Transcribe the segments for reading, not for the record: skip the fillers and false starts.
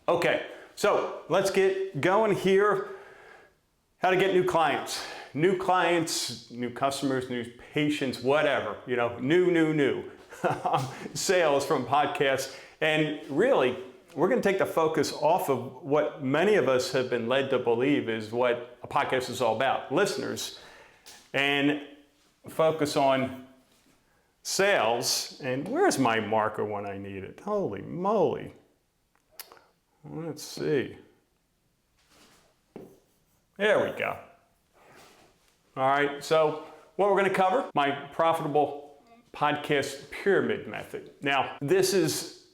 Okay, so let's get going here. How to get new clients, new customers, new patients, whatever, new sales from podcasts. And really, we're going to take the focus off of what many of us have been led to believe is what a podcast is all about, listeners, and focus on sales. And where's my marker when I need it? Holy moly. Let's see. There we go. All right, so what we're going to cover, my profitable podcast pyramid method. Now, this is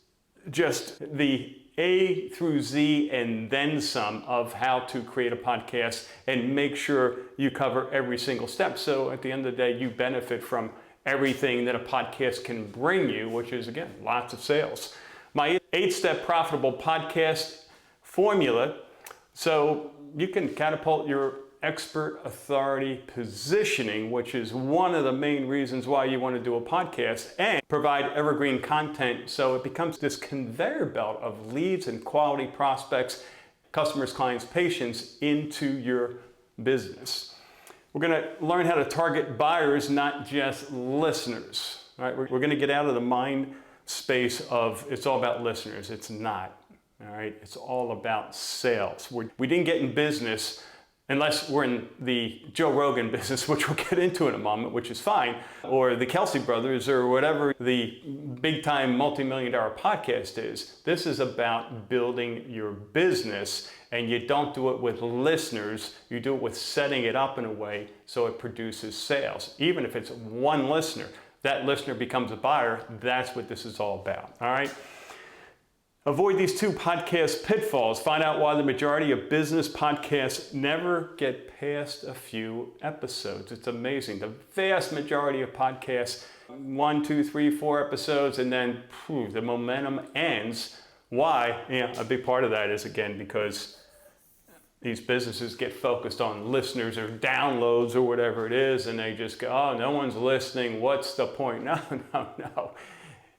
just the A through Z and then some of how to create a podcast and make sure you cover every single step. So at the end of the day, you benefit from everything that a podcast can bring you, which is, again, lots of sales. My 8-step profitable podcast formula, so you can catapult your expert authority positioning, which is one of the main reasons why you want to do a podcast, and provide evergreen content so it becomes this conveyor belt of leads and quality prospects, customers, clients, patients into your business. We're going to learn how to target buyers, not just listeners. All right? We're going to get out of the mind space of it's all about listeners. It's not. All right? It's all about sales. We didn't get in business unless we're in the Joe Rogan business, which we'll get into in a moment, which is fine, or the Kelsey brothers, or whatever the big-time multi-million-dollar podcast is. This is about building your business, and you don't do it with listeners. You do it with setting it up in a way so it produces sales. Even if it's one listener, that listener becomes a buyer. That's what this is all about, all right? Avoid these 2 podcast pitfalls. Find out why the majority of business podcasts never get past a few episodes. It's amazing. The vast majority of podcasts, 1, 2, 3, 4 episodes, and then the momentum ends. Why? A big part of that is, again, because these businesses get focused on listeners or downloads or whatever it is, and they just go, oh, no one's listening. What's the point? No.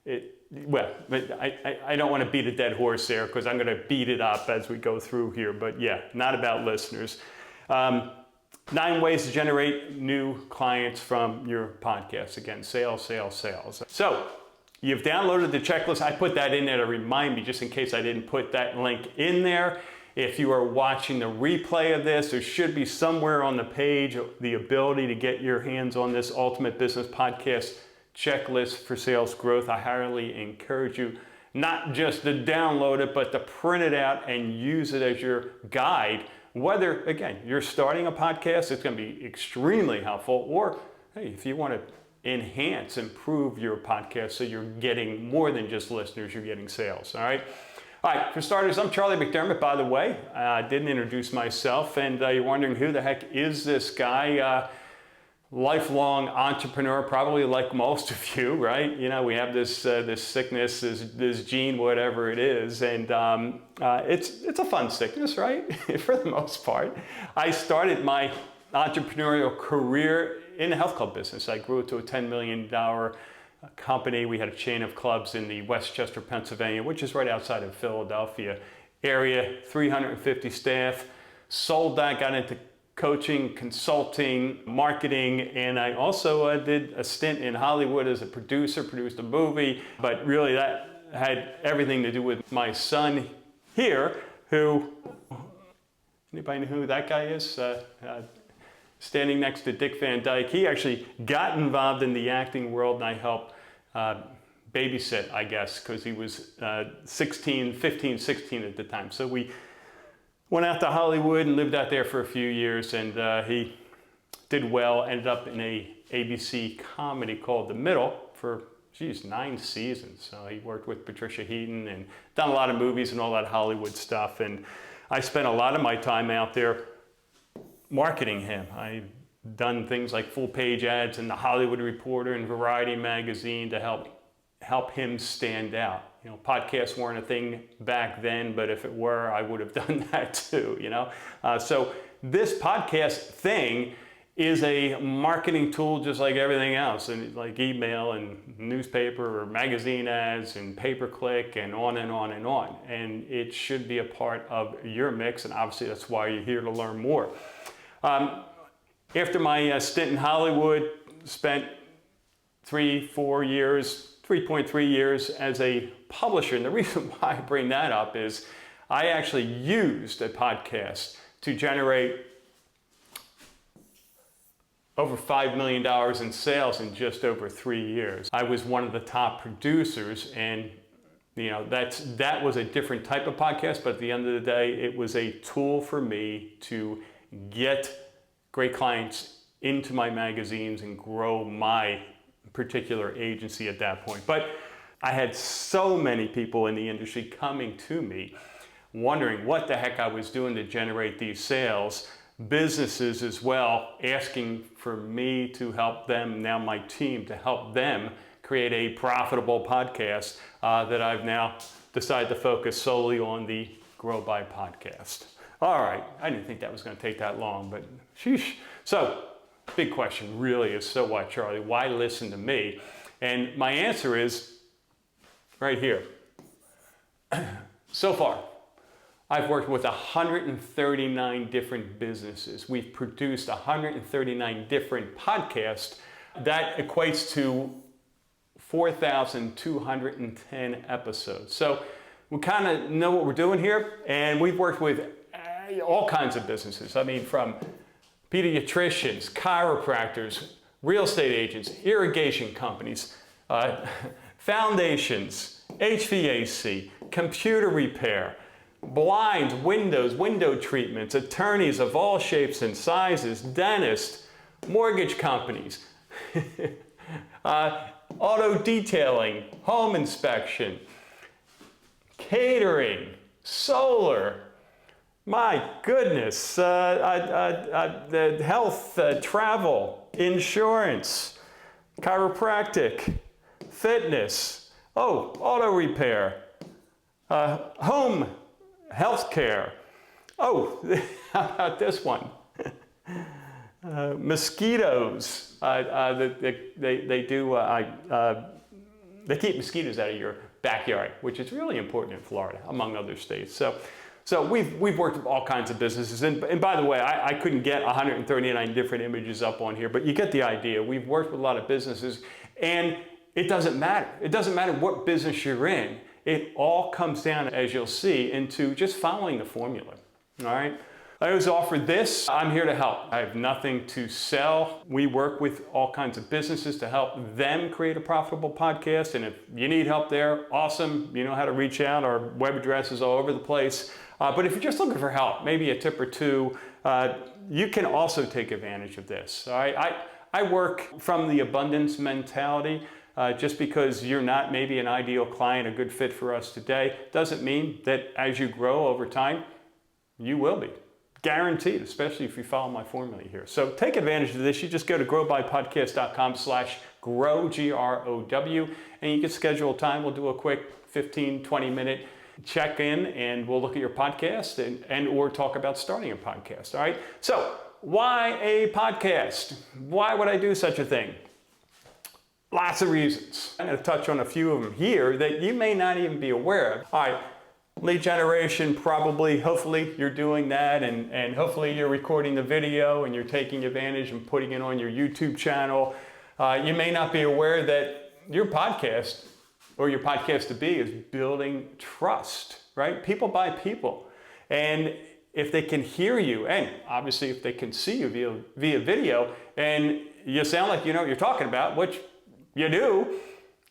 I don't want to beat a dead horse there because I'm going to beat it up as we go through here. But yeah, not about listeners. 9 ways to generate new clients from your podcast. Again, sales. So you've downloaded the checklist. I put that in there to remind me just in case I didn't put that link in there. If you are watching the replay of this, there should be somewhere on the page the ability to get your hands on this Ultimate Business Podcast checklist for sales growth. I highly encourage you not just to download it, but to print it out and use it as your guide. Whether, again, you're starting a podcast, it's going to be extremely helpful, or hey, if you want to enhance, improve your podcast so you're getting more than just listeners, you're getting sales, all right? All right, for starters, I'm Charlie McDermott, by the way. I didn't introduce myself, and you're wondering who the heck is this guy? Lifelong entrepreneur, probably like most of you, right? We have this sickness, this gene, whatever it is, and it's a fun sickness, right? For the most part. I started my entrepreneurial career in the health club business. I grew it to a $10 million company. We had a chain of clubs in the Westchester, Pennsylvania, which is right outside of Philadelphia area, 350 staff. Sold that, got into coaching, consulting, marketing, and I also did a stint in Hollywood as a producer, produced a movie, but really that had everything to do with my son here, who, anybody know who that guy is? Standing next to Dick Van Dyke. He actually got involved in the acting world, and I helped babysit, I guess, because he was 15, 16 at the time. So we went out to Hollywood and lived out there for a few years, and he did well, ended up in a ABC comedy called The Middle for, 9 seasons. So he worked with Patricia Heaton and done a lot of movies and all that Hollywood stuff. And I spent a lot of my time out there marketing him. I've done things like full page ads in the Hollywood Reporter and Variety magazine to help him stand out. Podcasts weren't a thing back then, but if it were, I would have done that too, So this podcast thing is a marketing tool just like everything else, and like email and newspaper or magazine ads and pay-per-click and on and on and on. And it should be a part of your mix, and obviously that's why you're here to learn more. After my stint in Hollywood, spent 3.3 years as a publisher. And the reason why I bring that up is I actually used a podcast to generate over $5 million in sales in just over 3 years. I was one of the top producers, and that was a different type of podcast, but at the end of the day, it was a tool for me to get great clients into my magazines and grow my particular agency at that point. But I had so many people in the industry coming to me wondering what the heck I was doing to generate these sales. Businesses as well asking for me to help them, now my team, to help them create a profitable podcast that I've now decided to focus solely on the Grow By podcast. All right, I didn't think that was going to take that long, but sheesh. So, big question really is, so what, Charlie? Why listen to me? And my answer is right here. So far, I've worked with 139 different businesses. We've produced 139 different podcasts. That equates to 4,210 episodes. So we kind of know what we're doing here, and we've worked with all kinds of businesses. I mean, from pediatricians, chiropractors, real estate agents, irrigation companies, foundations, HVAC, computer repair, blinds, windows, window treatments, attorneys of all shapes and sizes, dentists, mortgage companies, auto detailing, home inspection, catering, solar, my goodness, the health, travel, insurance, chiropractic, fitness, auto repair, home healthcare. Oh, how about this one? Mosquitoes. They keep mosquitoes out of your backyard, which is really important in Florida, among other states. So we've worked with all kinds of businesses. And by the way, I couldn't get 139 different images up on here, but you get the idea. We've worked with a lot of businesses, and it doesn't matter. It doesn't matter what business you're in. It all comes down, as you'll see, into just following the formula, all right? I always offer this. I'm here to help. I have nothing to sell. We work with all kinds of businesses to help them create a profitable podcast. And if you need help there, awesome. You know how to reach out. Our web address is all over the place. But if you're just looking for help, maybe a tip or two, you can also take advantage of this. All right? I work from the abundance mentality. Just because you're not maybe an ideal client, a good fit for us today, doesn't mean that as you grow over time, you will be. Guaranteed, especially if you follow my formula here. So take advantage of this. You just go to growbypodcast.com/grow, G-R-O-W, and you can schedule a time. We'll do a quick 15, 20-minute check-in, and we'll look at your podcast and or talk about starting a podcast, all right? So why a podcast? Why would I do such a thing? Lots of reasons. I'm going to touch on a few of them here that you may not even be aware of. All right, lead generation, probably, hopefully you're doing that, and hopefully you're recording the video and you're taking advantage and putting it on your YouTube channel. You may not be aware that your podcast or your podcast to be is building trust, right? People buy people. And if they can hear you, and obviously if they can see you via video, and you sound like you know what you're talking about, which you do,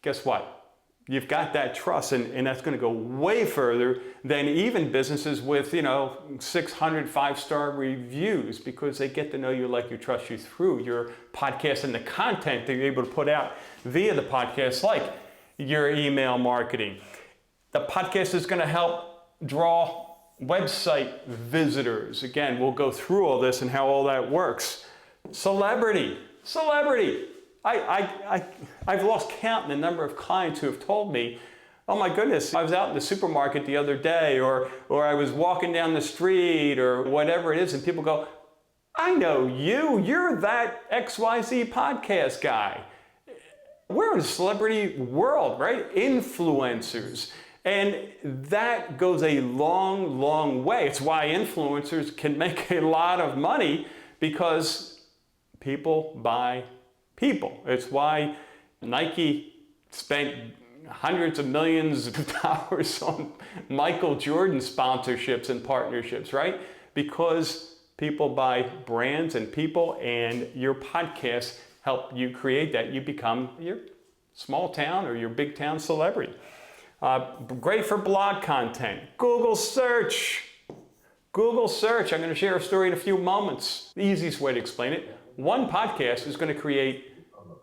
guess what? You've got that trust, and that's going to go way further than even businesses with 600 5-star reviews, because they get to know you, like you, trust you through your podcast and the content that you're able to put out via the podcast, like your email marketing. The podcast is going to help draw website visitors. Again, we'll go through all this and how all that works. Celebrity. I've lost count in the number of clients who have told me, oh my goodness, I was out in the supermarket the other day, or I was walking down the street, or whatever it is, and people go, I know you. You're that XYZ podcast guy. We're in a celebrity world, right? Influencers. And that goes a long, long way. It's why influencers can make a lot of money, because people buy people. It's why Nike spent hundreds of millions of dollars on Michael Jordan sponsorships and partnerships, right? Because people buy brands and people, and your podcasts help you create that. You become your small town or your big town celebrity. Great for blog content. Google search. Google search. I'm going to share a story in a few moments. The easiest way to explain it: one podcast is going to create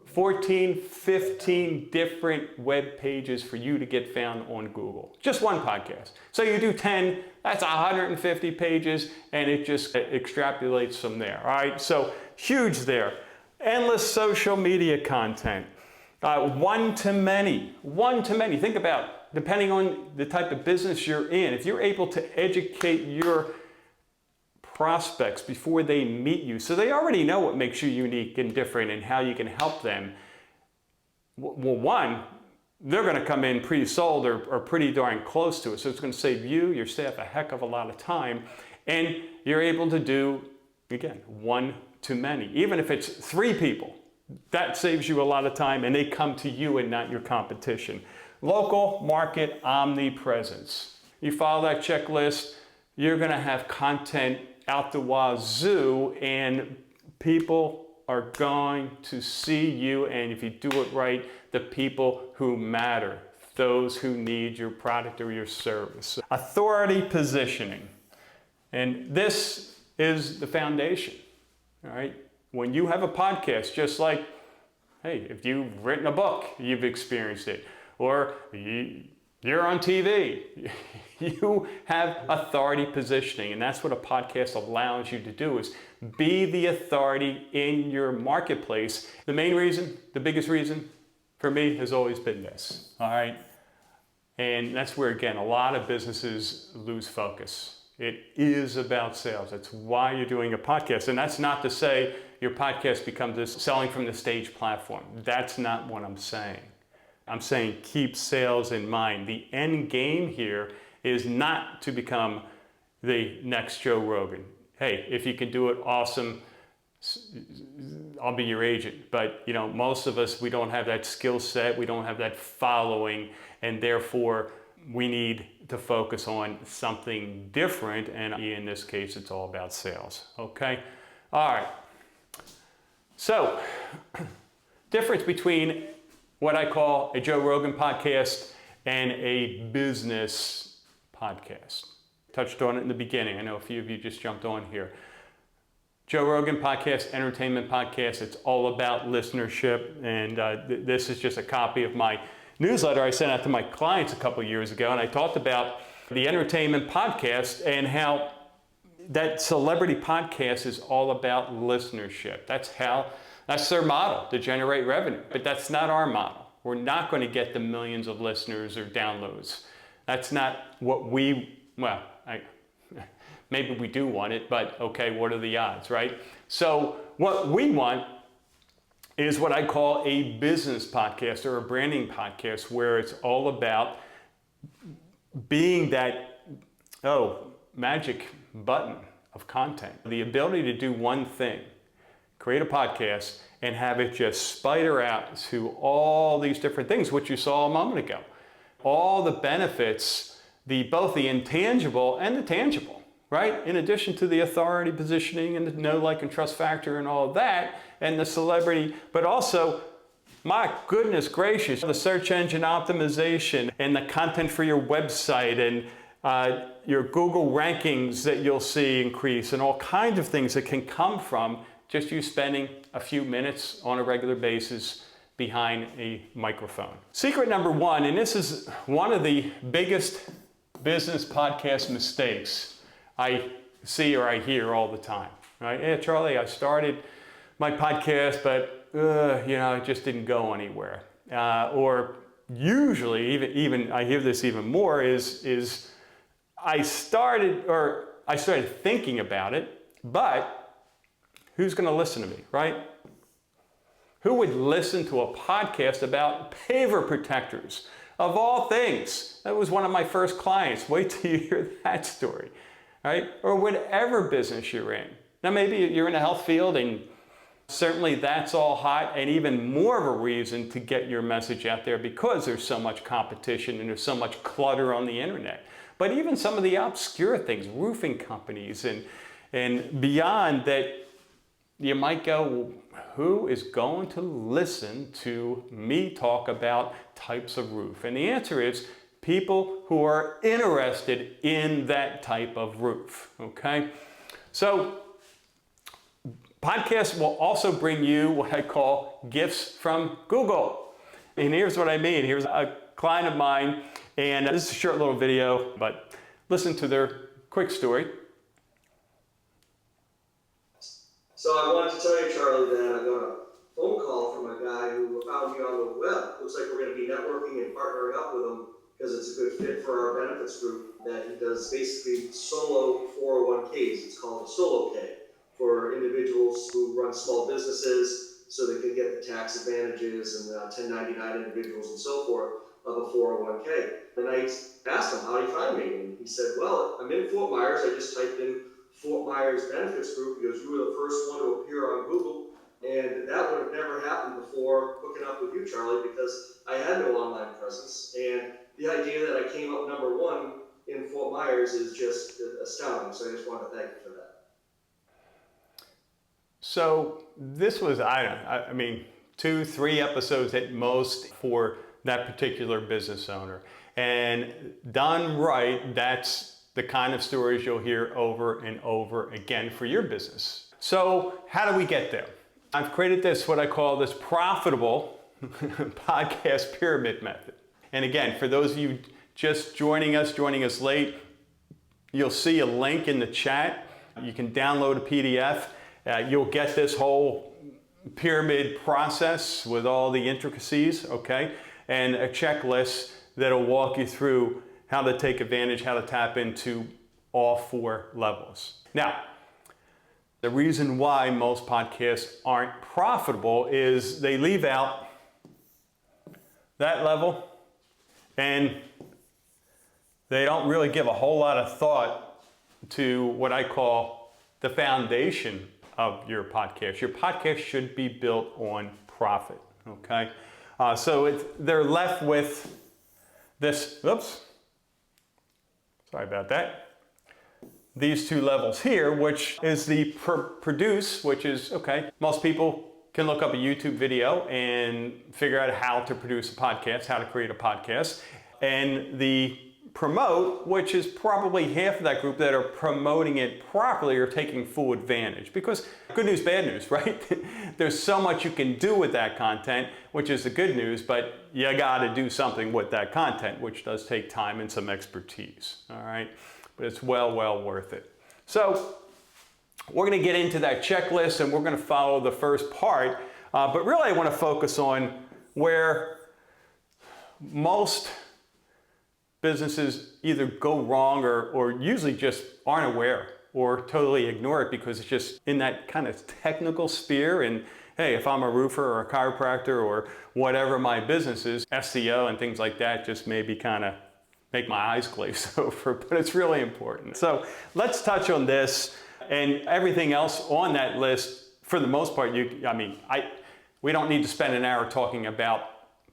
14, 15 different web pages for you to get found on Google. Just one podcast. So you do 10, that's 150 pages, and it just extrapolates from there. All right, so huge there. Endless social media content. One to many. Think about, depending on the type of business you're in, if you're able to educate your prospects before they meet you, so they already know what makes you unique and different and how you can help them. Well, one, they're going to come in pre-sold or pretty darn close to it. So it's going to save you, your staff, a heck of a lot of time. And you're able to do, again, one to many. Even if it's 3 people, that saves you a lot of time, and they come to you and not your competition. Local market omnipresence. You follow that checklist, you're going to have content out the wazoo, and people are going to see you, and if you do it right, the people who matter, those who need your product or your service. Authority positioning. And this is the foundation, all right? When you have a podcast, just like, hey, if you've written a book, you've experienced it, or you're on TV, you have authority positioning, and that's what a podcast allows you to do, is be the authority in your marketplace. The main reason, the biggest reason for me has always been this, all right? And that's where, again, a lot of businesses lose focus. It is about sales. That's why you're doing a podcast. And that's not to say your podcast becomes this selling from the stage platform. That's not what I'm saying. I'm saying keep sales in mind. The end game here is not to become the next Joe Rogan. Hey, if you can do it, awesome. I'll be your agent. But you know, most of us, we don't have that skill set. We don't have that following, and therefore we need to focus on something different. And in this case, it's all about sales. Okay. All right. So, difference between what I call a Joe Rogan podcast and a business podcast. Touched on it in the beginning. I know a few of you just jumped on here. Joe Rogan podcast, entertainment podcast, it's all about listenership. And this is just a copy of my newsletter I sent out to my clients a couple years ago. And I talked about the entertainment podcast and how that celebrity podcast is all about listenership. That's their model, to generate revenue. But that's not our model. We're not going to get the millions of listeners or downloads. That's not what maybe we do want it, but okay, what are the odds, right? So what we want is what I call a business podcast or a branding podcast, where it's all about being that, magic button of content. The ability to do one thing, create a podcast, and have it just spider out to all these different things, which you saw a moment ago. All the benefits, both the intangible and the tangible, right? In addition to the authority positioning and the know, like, and trust factor and all of that, and the celebrity, but also, my goodness gracious, the search engine optimization and the content for your website and your Google rankings that you'll see increase, and all kinds of things that can come from just you spending a few minutes on a regular basis behind a microphone. Secret number 1, and this is one of the biggest business podcast mistakes I see or I hear all the time, right? Hey, Charlie, I started my podcast, but it just didn't go anywhere. Or usually, even I hear this even more, is I started thinking about it, but who's going to listen to me, right? Who would listen to a podcast about paver protectors? Of all things, that was one of my first clients. Wait till you hear that story, right? Or whatever business you're in. Now maybe you're in the health field and certainly that's all hot, and even more of a reason to get your message out there because there's so much competition and there's so much clutter on the internet. But even some of the obscure things, roofing companies and beyond that, you might go, who is going to listen to me talk about types of roof? And the answer is people who are interested in that type of roof, okay? So podcasts will also bring you what I call gifts from Google. And here's what I mean. Here's a client of mine, and this is a short little video, but listen to their quick story. So I wanted to tell you, Charlie, that I got a phone call from a guy who found me on the web. Looks like we're going to be networking and partnering up with him because it's a good fit for our benefits group. That he does basically solo 401ks. It's called a solo K for individuals who run small businesses so they can get the tax advantages and 1099 individuals and so forth of a 401k. And I asked him, how do you find me? And he said, well, I'm in Fort Myers. I just typed in Fort Myers Benefits Group because you were the first one to appear on Google, and that would have never happened before hooking up with you, Charlie, because I had no online presence, and the idea that I came up number one in Fort Myers is just astounding, so I just want to thank you for that. So this was, I mean, 2-3 episodes at most for that particular business owner, and done right, that's the kind of stories you'll hear over and over again for your business. So how do we get there? I've created this, what I call this profitable podcast pyramid method. And again, for those of you just joining us late, you'll see a link in the chat. You can download a PDF. You'll get this whole pyramid process with all the intricacies, okay? And a checklist that'll walk you through how to take advantage, how to tap into all 4 levels. Now, the reason why most podcasts aren't profitable is they leave out that level and they don't really give a whole lot of thought to what I call the foundation of your podcast. Your podcast should be built on profit, okay? So they're left with this, oops. Sorry about that. These 2 levels here, which is the produce, which is, okay, most people can look up a YouTube video and figure out how to produce a podcast, how to create a podcast. And the promote, which is probably half of that group that are promoting it properly or taking full advantage. Because good news, bad news, right? There's so much you can do with that content, which is the good news, but you gotta do something with that content, which does take time and some expertise, all right? But it's well worth it. So we're gonna get into that checklist and we're gonna follow the first part, but really I wanna focus on where most businesses either go wrong or usually just aren't aware or totally ignore it because it's just in that kind of technical sphere. And hey, if I'm a roofer or a chiropractor or whatever my business is, SEO and things like that just maybe kind of make my eyes glaze over, but it's really important. So let's touch on this and everything else on that list. For the most part, we don't need to spend an hour talking about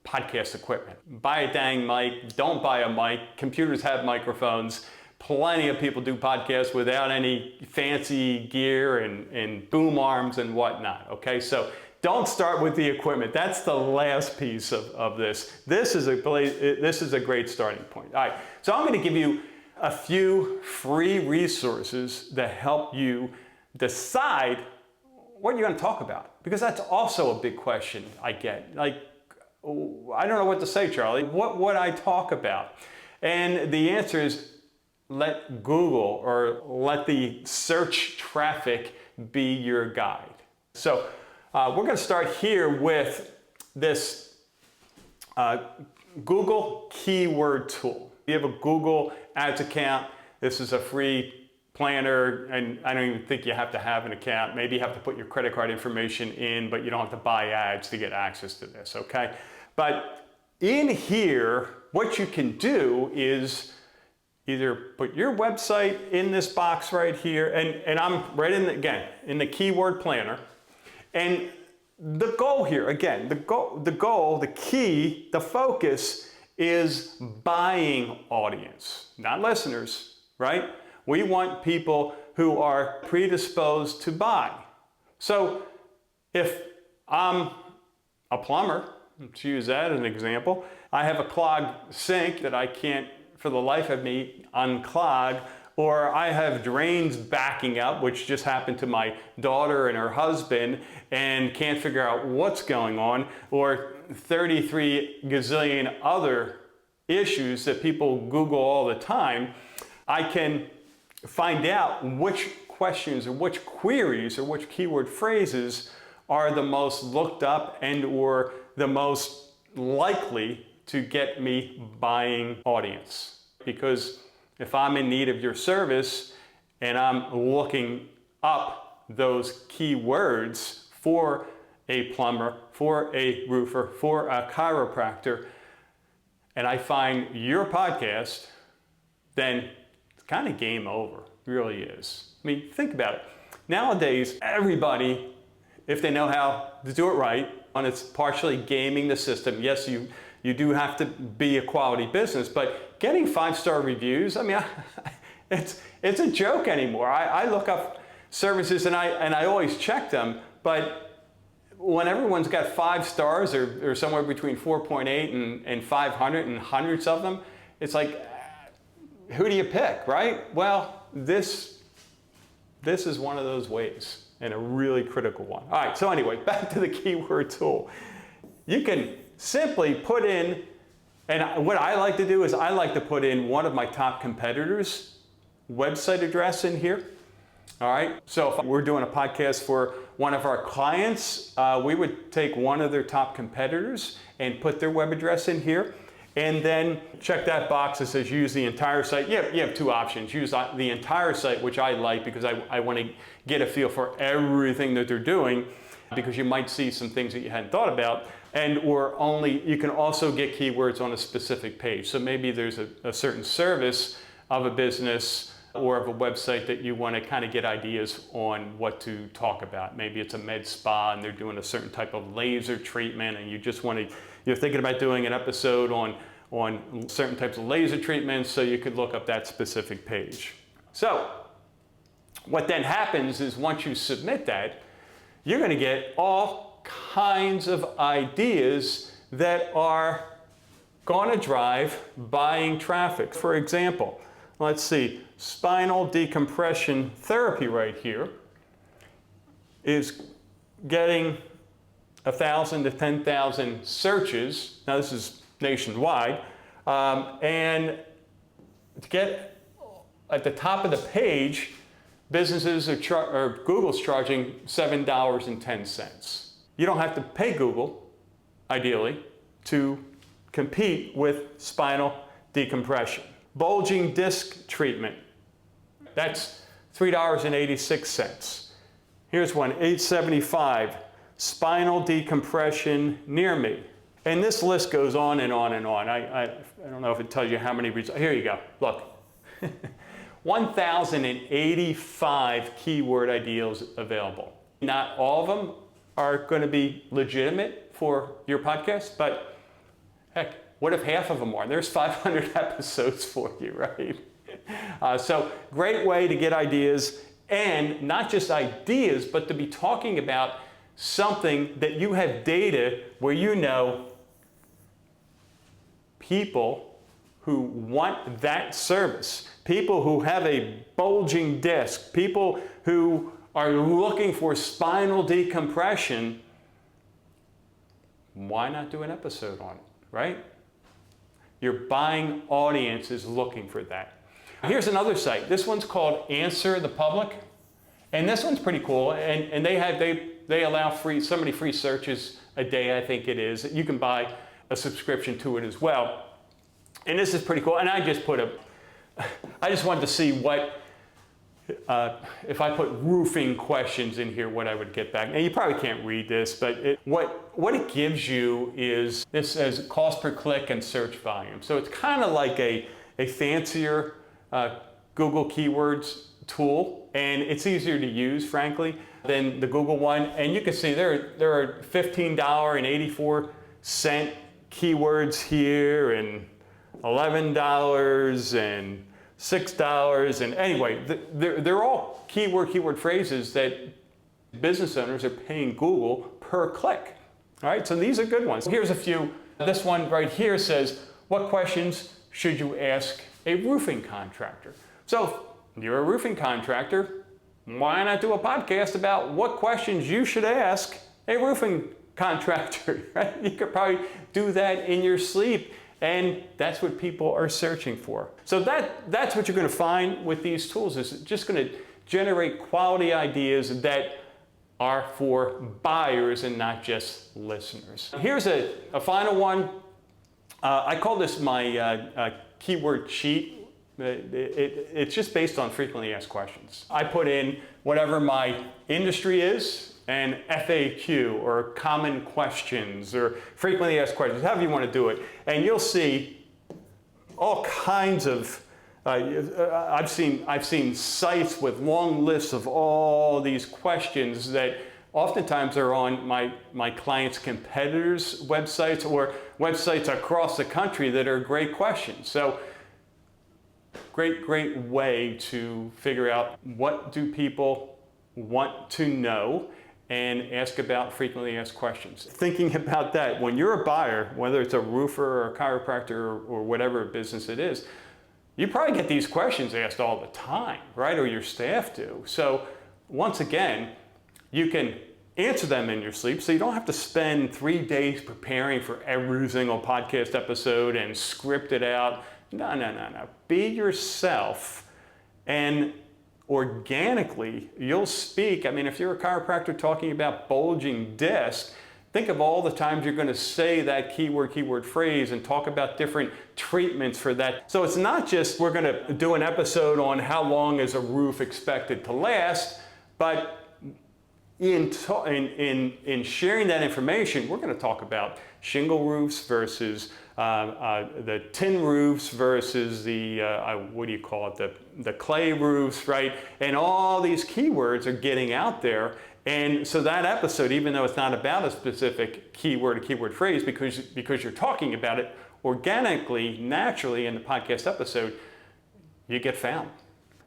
podcast equipment. Buy a dang mic, don't buy a mic. Computers have microphones. Plenty of people do podcasts without any fancy gear and boom arms and whatnot, okay? So don't start with the equipment. That's the last piece of this. This is a great starting point. All right, so I'm gonna give you a few free resources that help you decide what you're gonna talk about, because that's also a big question I get. Like, I don't know what to say, Charlie. What would I talk about? And the answer is let Google or let the search traffic be your guide. So we're going to start here with this Google keyword tool. If you have a Google Ads account, this is a free planner, and I don't even think you have to have an account. Maybe you have to put your credit card information in, but you don't have to buy ads to get access to this, okay? But in here, what you can do is either put your website in this box right here, and I'm right in in the keyword planner. And the goal here, again, the key, the focus is buying audience, not listeners, right? We want people who are predisposed to buy. So if I'm a plumber, let's use that as an example, I have a clogged sink that I can't, for the life of me, unclog, or I have drains backing up, which just happened to my daughter and her husband, and can't figure out what's going on, or 33 gazillion other issues that people Google all the time, I can find out which questions or which queries or which keyword phrases are the most looked up and or the most likely to get me buying audience. Because if I'm in need of your service and I'm looking up those keywords for a plumber, for a roofer, for a chiropractor, and I find your podcast, then it's kind of game over, it really is. I mean, think about it. Nowadays, everybody, if they know how to do it right, and it's partially gaming the system. Yes, you do have to be a quality business, but getting 5-star reviews, I mean, it's a joke anymore. I look up services and I always check them, but when everyone's got 5 stars or somewhere between 4.8 and 500 and hundreds of them, it's like, who do you pick, right? Well, this is one of those ways, and a really critical one. All right, so anyway, back to the keyword tool. You can simply put in, and what I like to do is I like to put in one of my top competitors' website address in here. All right, so if we're doing a podcast for one of our clients, we would take one of their top competitors and put their web address in here, and then check that box that says use the entire site. You have 2 options. Use the entire site, which I like because I want to get a feel for everything that they're doing, because you might see some things that you hadn't thought about, and or only, you can also get keywords on a specific page. So maybe there's a certain service of a business or of a website that you want to kind of get ideas on what to talk about. Maybe it's a med spa and they're doing a certain type of laser treatment, and you just want to, you're thinking about doing an episode on certain types of laser treatments, so you could look up that specific page. So what then happens is once you submit that, you're going to get all kinds of ideas that are going to drive buying traffic. For example, let's see, spinal decompression therapy right here is getting 1,000 to 10,000 searches. Now this is nationwide, and to get at the top of the page, businesses or Google's charging $7.10. You don't have to pay Google, ideally, to compete with spinal decompression. Bulging disc treatment, that's $3.86. Here's one, $8.75. Spinal decompression near me. And this list goes on and on and on. I don't know if it tells you how many results. Here you go, look. 1,085 keyword ideas available. Not all of them are going to be legitimate for your podcast, but heck, what if half of them are? There's 500 episodes for you, right? So great way to get ideas, and not just ideas, but to be talking about something that you have data where you know people who want that service, people who have a bulging disc, people who are looking for spinal decompression. Why not do an episode on it, right? Your buying audience is looking for that. Here's another site. This one's called Answer the Public, and this one's pretty cool. And they allow so many free searches a day, I think it is. You can buy a subscription to it as well. And this is pretty cool. And I just wanted to see what if I put roofing questions in here, what I would get back. Now you probably can't read this, but what it gives you is, this says cost per click and search volume. So it's kind of like a fancier Google keywords tool, and it's easier to use, frankly, than the Google one. And you can see there are $15.84 keywords here, and $11 and $6, and anyway, they're all keyword phrases that business owners are paying Google per click. All right, so these are good ones. Here's a few. This one right here says, what questions should you ask a roofing contractor? So if you're a roofing contractor, why not do a podcast about what questions you should ask a roofing contractor, right? You could probably do that in your sleep, and that's what people are searching for. So that's what you're going to find with these tools, is just going to generate quality ideas that are for buyers and not just listeners. Here's a final one. I call this my keyword cheat. It's just based on frequently asked questions. I put in whatever my industry is, and FAQ, or common questions, or frequently asked questions, however you want to do it. And you'll see all kinds of, I've seen sites with long lists of all these questions that oftentimes are on my clients' competitors' websites, or websites across the country that are great questions. So great way to figure out what do people want to know, and ask about frequently asked questions. Thinking about that, when you're a buyer, whether it's a roofer or a chiropractor or whatever business it is, you probably get these questions asked all the time, right? Or your staff do. So once again, you can answer them in your sleep, so you don't have to spend 3 days preparing for every single podcast episode and script it out. No. Be yourself, and organically, you'll speak. I mean, if you're a chiropractor talking about bulging disc, think of all the times you're going to say that keyword phrase and talk about different treatments for that. So it's not just we're going to do an episode on how long is a roof expected to last, but in sharing that information, we're going to talk about shingle roofs versus the tin roofs versus the, what do you call it, the clay roofs, right? And all these keywords are getting out there. And so that episode, even though it's not about a specific keyword or keyword phrase, because you're talking about it organically, naturally in the podcast episode, you get found.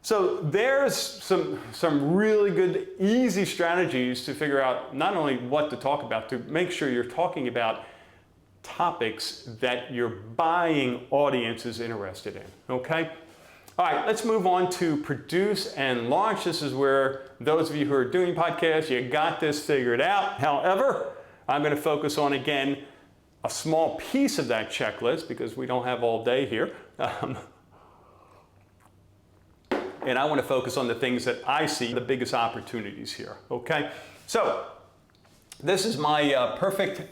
So there's some really good, easy strategies to figure out not only what to talk about, to make sure you're talking about topics that your buying audience is interested in, okay? All right, let's move on to produce and launch. This is where those of you who are doing podcasts, you got this figured out. However, I'm going to focus on, again, a small piece of that checklist because we don't have all day here. And I want to focus on the things that I see the biggest opportunities here, okay? So this is my perfect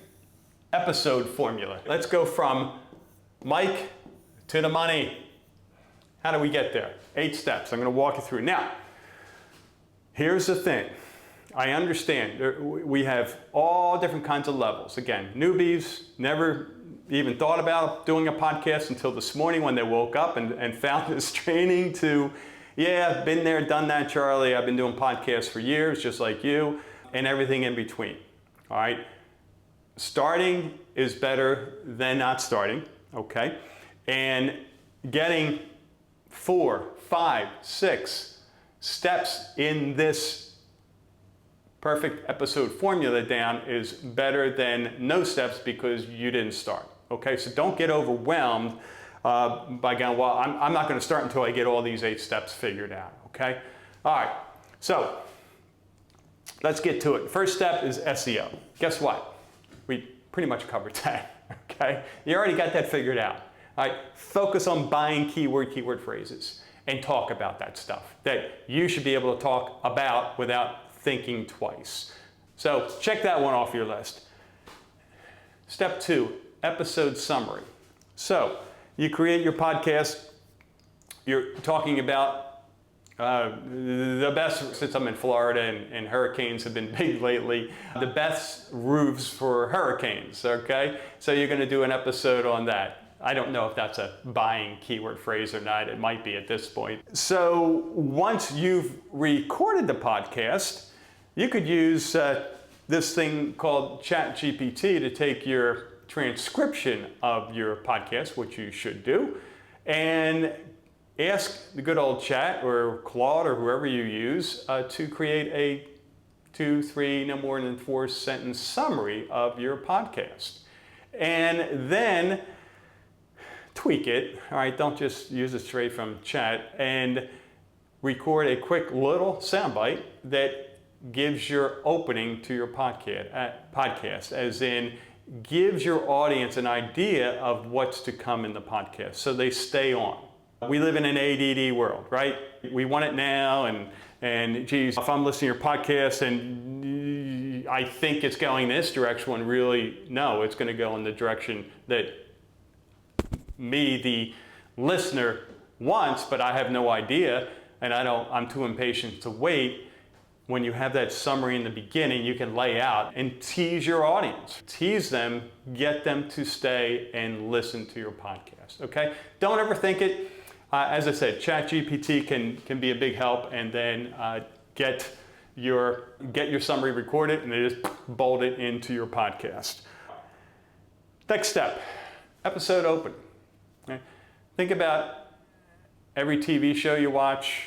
episode formula. Let's go from Mike to the money. How do we get there? 8 steps. I'm going to walk you through. Now, here's the thing. I understand we have all different kinds of levels. Again, newbies, never even thought about doing a podcast until this morning when they woke up and found this training, to, yeah, been there, done that, Charlie. I've been doing podcasts for years, just like you, and everything in between. All right? Starting is better than not starting, okay? And getting 4, 5, 6 steps in this perfect episode formula down is better than no steps because you didn't start, okay? So don't get overwhelmed by going, well, I'm not going to start until I get all these 8 steps figured out, okay? All right, so let's get to it. First step is SEO. Guess what? We pretty much covered that, okay? You already got that figured out. All right, focus on buying keyword phrases and talk about that stuff that you should be able to talk about without thinking twice. So check that one off your list. Step 2, episode summary. So you create your podcast, you're talking about The best, since I'm in Florida and hurricanes have been big lately, the best roofs for hurricanes, okay? So you're going to do an episode on that. I don't know if that's a buying keyword phrase or not. It might be at this point. So once you've recorded the podcast, you could use this thing called ChatGPT to take your transcription of your podcast, which you should do, and ask the good old chat or Claude or whoever you use to create a 2, 3, no more than 4 sentence summary of your podcast. And then tweak it, all right? Don't just use it straight from chat, and record a quick little soundbite that gives your opening to your podcast, as in gives your audience an idea of what's to come in the podcast so they stay on. We live in an ADD world, right? We want it now, and geez, if I'm listening to your podcast and I think it's going this direction, when really, no, it's going to go in the direction that me, the listener, wants, but I have no idea, and I'm too impatient to wait. When you have that summary in the beginning, you can lay out and tease your audience. Tease them, get them to stay and listen to your podcast, okay? Don't overthink it. As I said, ChatGPT can be a big help, and then get your summary recorded and then just bolt it into your podcast. Next step, episode opening. Okay? Think about every TV show you watch,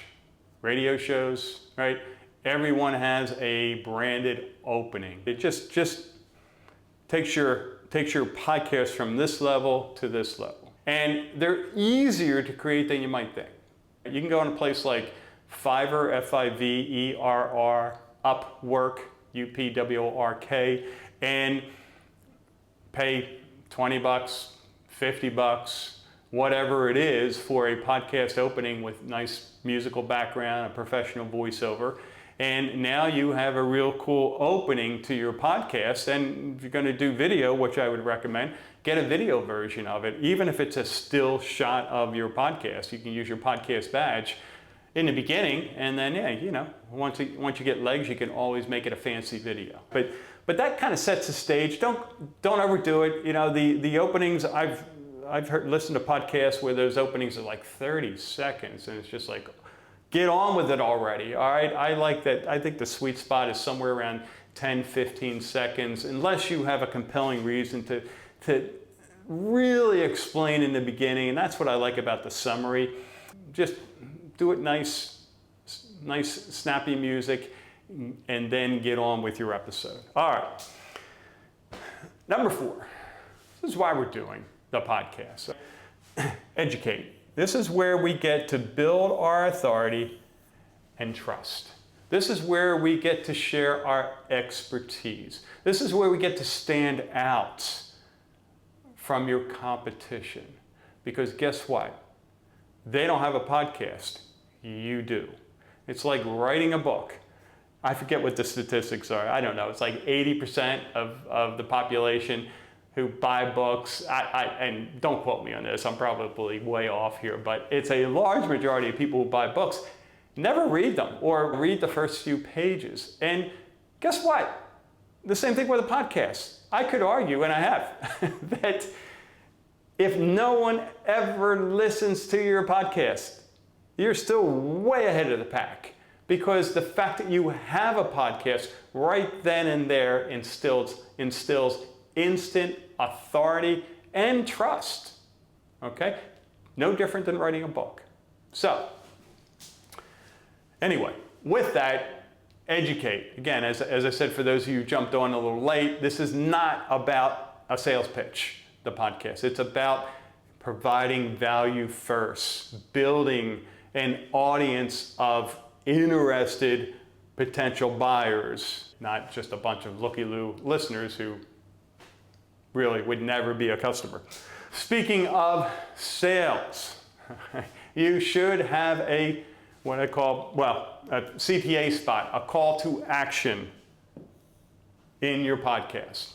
radio shows, right? Everyone has a branded opening. It just takes your podcast from this level to this level. And they're easier to create than you might think. You can go on a place like Fiverr, Fiverr, Upwork, Upwork, and pay $20, $50, whatever it is for a podcast opening with nice musical background, a professional voiceover. And now you have a real cool opening to your podcast. And if you're going to do video, which I would recommend, get a video version of it. Even if it's a still shot of your podcast, you can use your podcast badge in the beginning. And then, yeah, you know, once you get legs, you can always make it a fancy video. But that kind of sets the stage. Don't overdo it. You know, the openings, I've listened to podcasts where those openings are like 30 seconds, and it's just like, get on with it already, all right? I like that. I think the sweet spot is somewhere around 10, 15 seconds, unless you have a compelling reason to really explain in the beginning, and that's what I like about the summary. Just do it nice, snappy music, and then get on with your episode. All right. Number 4, this is why we're doing the podcast. Educate. This is where we get to build our authority and trust. This is where we get to share our expertise. This is where we get to stand out from your competition. Because guess what? They don't have a podcast. You do. It's like writing a book. I forget what the statistics are. I don't know. It's like 80% of the population who buy books, and don't quote me on this, I'm probably way off here, but it's a large majority of people who buy books never read them or read the first few pages. And guess what? The same thing with a podcast. I could argue, and I have, that if no one ever listens to your podcast, you're still way ahead of the pack, because the fact that you have a podcast right then and there instills instant authority and trust, okay? No different than writing a book. So, anyway, with that, educate. Again, as I said, for those of you who jumped on a little late, this is not about a sales pitch, the podcast. It's about providing value first, building an audience of interested potential buyers, not just a bunch of looky-loo listeners who really would never be a customer. Speaking of sales, you should have a CTA spot, a call to action in your podcast.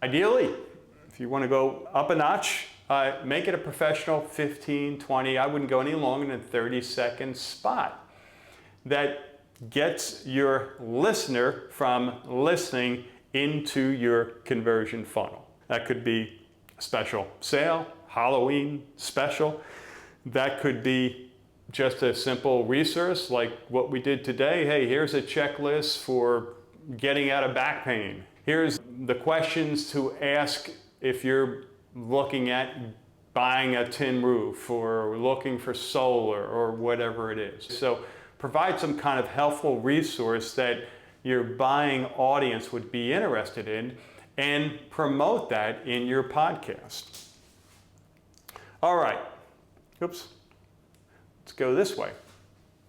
Ideally, if you want to go up a notch, make it a professional 15, 20, I wouldn't go any longer than 30-second spot. that gets your listener from listening into your conversion funnel. That could be a special sale, Halloween special. That could be just a simple resource like what we did today. Hey, here's a checklist for getting out of back pain. Here's the questions to ask if you're looking at buying a tin roof or looking for solar or whatever it is. So provide some kind of helpful resource that your buying audience would be interested in and promote that in your podcast. All right, oops, let's go this way.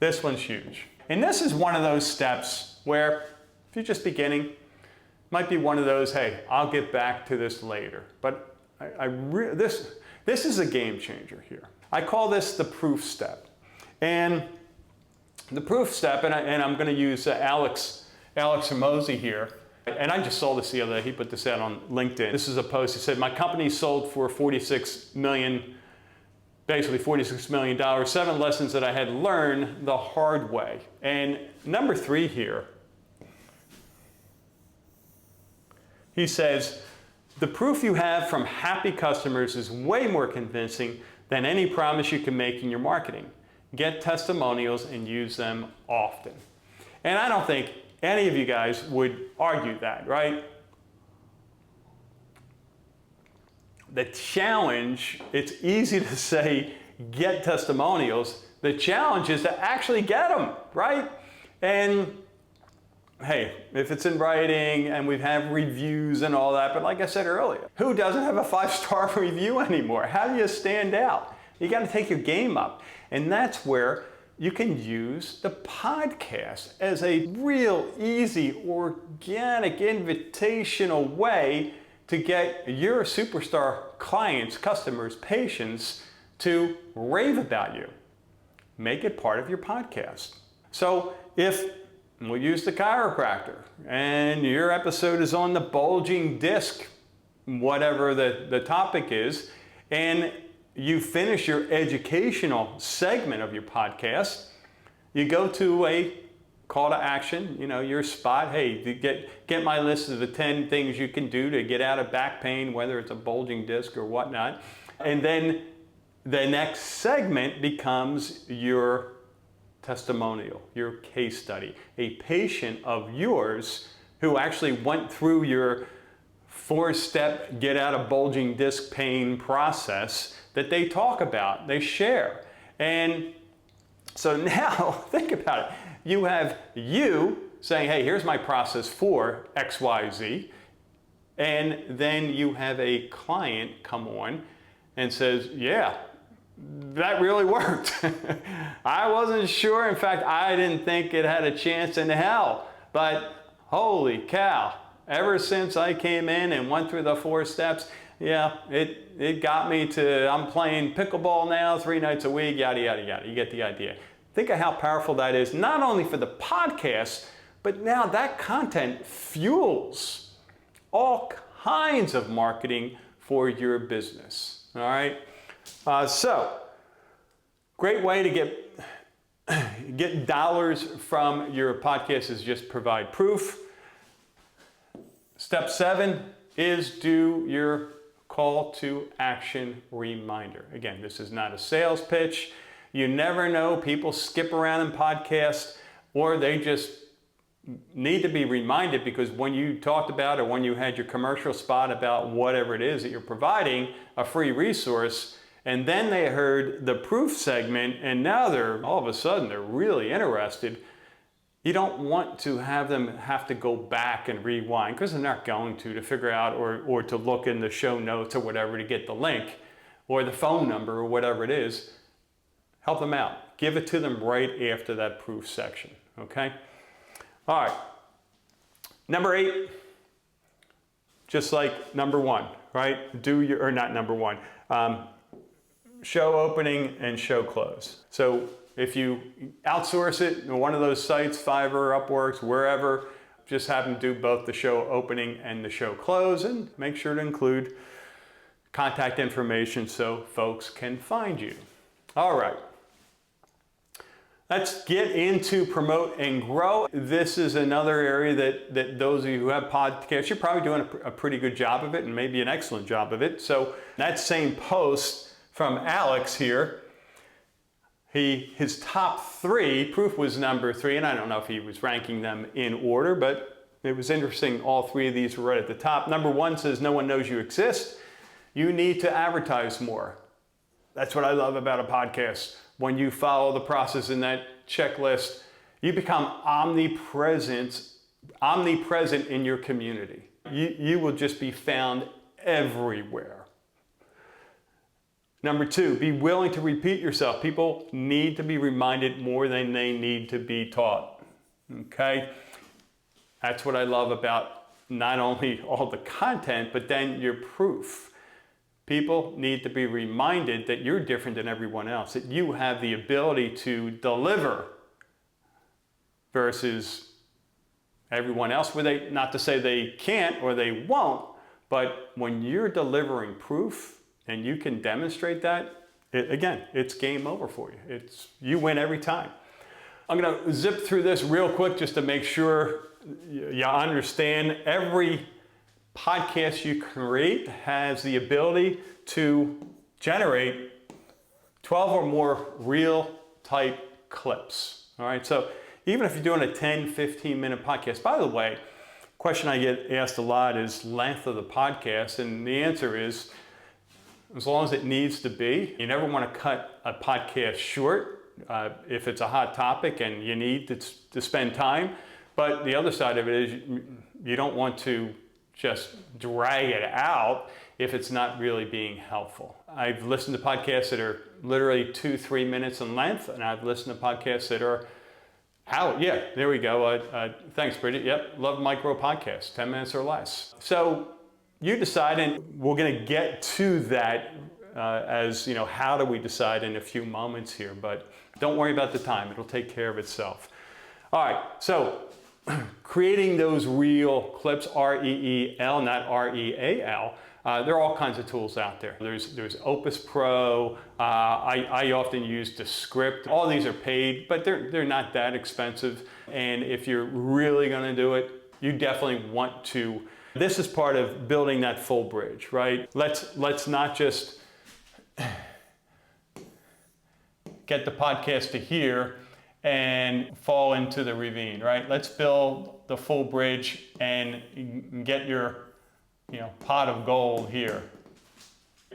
This one's huge. And this is one of those steps where if you're just beginning, might be one of those, hey, I'll get back to this later. But this is a game changer here. I call this the proof step. And the proof step, and I'm going to use Alex Hermosi here. And I just saw this the other day. He put this out on LinkedIn. This is a post. He said, my company sold for $46 million, 7 lessons that I had learned the hard way. And number 3 here, he says, the proof you have from happy customers is way more convincing than any promise you can make in your marketing. Get testimonials and use them often. And I don't think any of you guys would argue that, right? The challenge, it's easy to say get testimonials. The challenge is to actually get them, right? And hey, if it's in writing and we have reviews and all that, but like I said earlier, who doesn't have a 5-star review anymore? How do you stand out? You got to take your game up. And that's where you can use the podcast as a real easy, organic, invitational way to get your superstar clients, customers, patients to rave about you. Make it part of your podcast. So if we'll use the chiropractor and your episode is on the bulging disc, whatever the topic is, and you finish your educational segment of your podcast, you go to a call to action, your spot. Hey, get my list of the 10 things you can do to get out of back pain, whether it's a bulging disc or whatnot. And then the next segment becomes your testimonial, your case study, a patient of yours who actually went through your 4-step get out of bulging disc pain process that they talk about, they share. And so now think about it. You have you saying, hey, here's my process for XYZ. And then you have a client come on and says, yeah, that really worked. I wasn't sure. In fact, I didn't think it had a chance in hell. But holy cow, ever since I came in and went through the 4 steps, yeah, it got me to, I'm playing pickleball now 3 nights a week, yada, yada, yada. You get the idea. Think of how powerful that is, not only for the podcast, but now that content fuels all kinds of marketing for your business. All right? So, great way to get dollars from your podcast is just provide proof. Step 7 is do your call to action reminder. Again, this is not a sales pitch. You never know. People skip around in podcasts, or they just need to be reminded because when you talked about or when you had your commercial spot about whatever it is that you're providing, a free resource, and then they heard the proof segment and now all of a sudden they're really interested. You don't want to have them have to go back and rewind because they're not going to figure out or to look in the show notes or whatever to get the link or the phone number or whatever it is. Help them out. Give it to them right after that proof section, okay? All right. Number 8, just like number 1, right? Show opening and show close. So if you outsource it in one of those sites, Fiverr, Upworks, wherever, just have them do both the show opening and the show close, and make sure to include contact information so folks can find you. All right. Let's get into promote and grow. This is another area that those of you who have podcasts, you're probably doing a pretty good job of it and maybe an excellent job of it. So that same post from Alex here, his top 3, proof was number 3, and I don't know if he was ranking them in order, but it was interesting. All 3 of these were right at the top. Number 1 says, no one knows you exist. You need to advertise more. That's what I love about a podcast. When you follow the process in that checklist, you become omnipresent in your community. You will just be found everywhere. Number 2, be willing to repeat yourself. People need to be reminded more than they need to be taught. Okay? That's what I love about not only all the content, but then your proof. People need to be reminded that you're different than everyone else, that you have the ability to deliver versus everyone else, not to say they can't or they won't, but when you're delivering proof and you can demonstrate that, again, it's game over for you. You win every time. I'm going to zip through this real quick just to make sure you understand. Every podcast you create has the ability to generate 12 or more real type clips. All right, so even if you're doing a 10, 15-minute podcast, by the way, question I get asked a lot is length of the podcast, and the answer is as long as it needs to be. You never want to cut a podcast short if it's a hot topic and you need to spend time. But the other side of it is you don't want to just drag it out if it's not really being helpful. I've listened to podcasts that are literally 2-3 minutes in length, and I've listened to podcasts that are out. Yeah, there we go. Thanks, Bridget. Yep, love micro podcasts, 10 minutes or less. So you decide, and we're going to get to that as, how do we decide in a few moments here, but don't worry about the time. It'll take care of itself. All right, so creating those real clips, R-E-E-L, not R-E-A-L. There are all kinds of tools out there. There's Opus Pro. I often use Descript. All these are paid, but they're not that expensive. And if you're really going to do it, you definitely want to. This is part of building that full bridge, right? Let's not just get the podcast to here and fall into the ravine, right? Let's build the full bridge and get your, pot of gold here.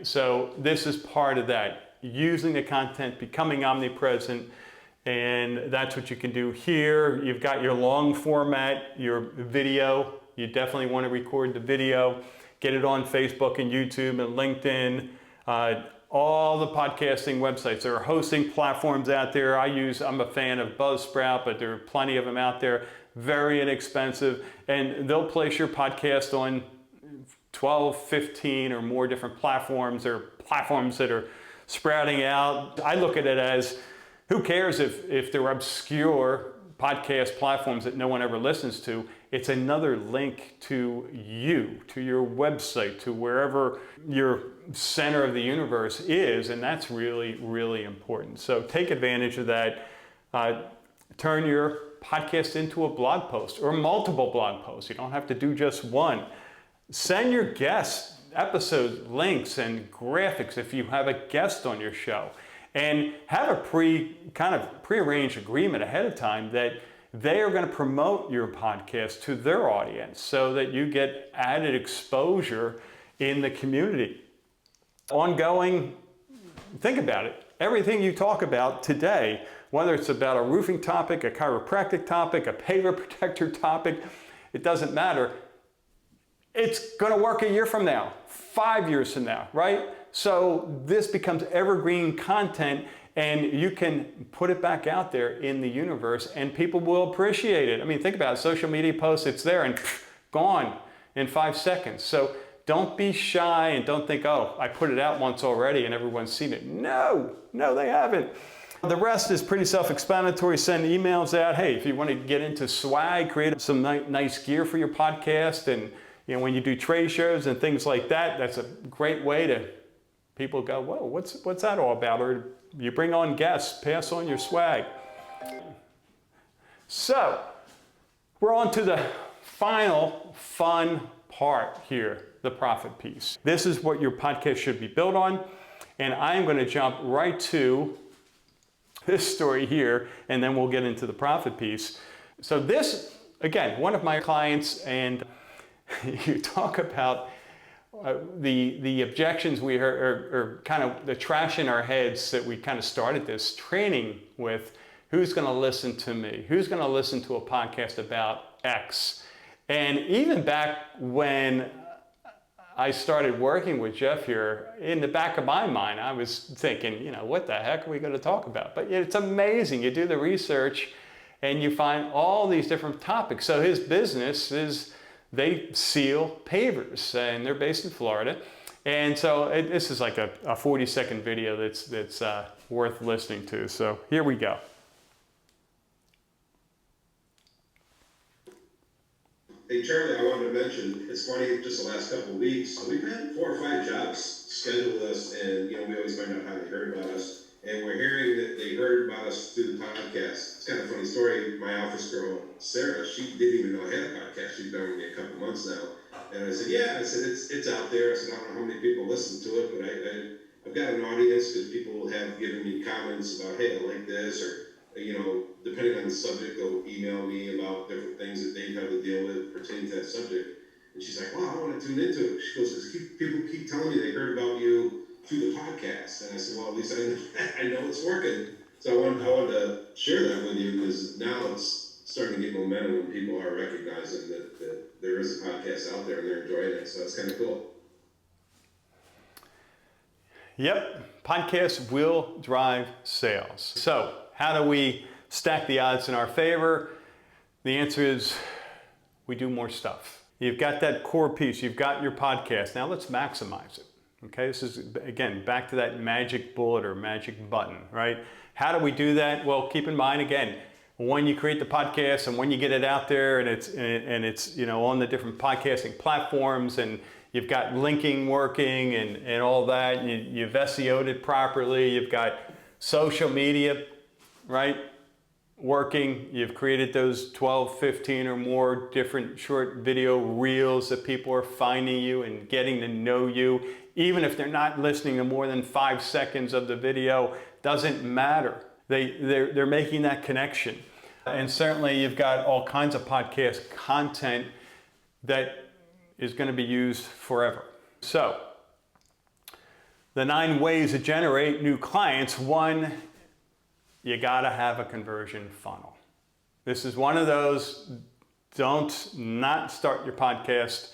So this is part of that. Using the content, becoming omnipresent, and that's what you can do here. You've got your long format, your video. You definitely want to record the video, get it on Facebook and YouTube and LinkedIn. All the podcasting websites. There are hosting platforms out there. I'm a fan of Buzzsprout, but there are plenty of them out there, very inexpensive, and they'll place your podcast on 12, 15 or more different platforms. There are platforms that are sprouting out. I look at it as, who cares if they're obscure podcast platforms that no one ever listens to? It's another link to you, to your website, to wherever your center of the universe is, and that's really, really important. So take advantage of that. Turn your podcast into a blog post or multiple blog posts. You don't have to do just one. Send your guests episode links and graphics if you have a guest on your show, and have a prearranged agreement ahead of time that they are going to promote your podcast to their audience so that you get added exposure in the community. Ongoing, think about it. Everything you talk about today, whether it's about a roofing topic, a chiropractic topic, a paver protector topic, it doesn't matter. It's going to work a year from now, 5 years from now, right? So this becomes evergreen content, and you can put it back out there in the universe and people will appreciate it. I mean, think about it. Social media posts, it's there and gone in 5 seconds. So don't be shy and don't think, oh, I put it out once already and everyone's seen it. No, they haven't. The rest is pretty self-explanatory. Send emails out. Hey, if you want to get into swag, create some nice gear for your podcast, and when you do trade shows and things like that, that's a great way to people go, whoa, what's that all about? Or you bring on guests, pass on your swag. So we're on to the final fun part here, the profit piece. This is what your podcast should be built on. And I'm going to jump right to this story here, and then we'll get into the profit piece. So this, again, one of my clients, and you talk about the objections we heard, or kind of the trash in our heads that we kind of started this training with. Who's going to listen to me? Who's going to listen to a podcast about X? And even back when I started working with Jeff here, in the back of my mind, I was thinking, you know, what the heck are we going to talk about? But it's amazing. You do the research and you find all these different topics. So his business is, they seal pavers, and they're based in Florida. And so this is like a 40-second video that's worth listening to. So here we go. Hey Charlie, I wanted to mention, it's funny, just the last couple of weeks, we've had 4 or 5 jobs scheduled with us, and we always find out how they heard about us, and we're hearing that they heard about us through the podcast. It's kind of a funny story. My office girl, Sarah, she didn't even know I had a podcast. She's been with me a couple months now, and I said, yeah, I said, it's out there. I said, I don't know how many people listen to it, but I've got an audience because people have given me comments about, hey, I like this, or depending on the subject, they'll email me about different things that they've had to deal with pertaining to that subject. And she's like, wow, I want to tune into it. She goes, people keep telling me they heard about you through the podcast. And I said, well, at least I know it's working. So I wanted to share that with you, because now it's starting to get momentum when people are recognizing that there is a podcast out there and they're enjoying it. So that's kind of cool. Yep, podcasts will drive sales. So how do we stack the odds in our favor? The answer is we do more stuff. You've got that core piece, you've got your podcast. Now let's maximize it. Okay, this is, again, back to that magic bullet or magic button, right? How do we do that? Well, keep in mind, again, when you create the podcast and when you get it out there and it's on the different podcasting platforms, and you've got linking working and all that, you've SEO'd it properly, you've got social media, right, working, you've created those 12, 15 or more different short video reels that people are finding you and getting to know you. Even if they're not listening to more than 5 seconds of the video, doesn't matter. They're making that connection. And certainly you've got all kinds of podcast content that is going to be used forever. So, the 9 ways to generate new clients. 1, you gotta have a conversion funnel. This is one of those, don't not start your podcast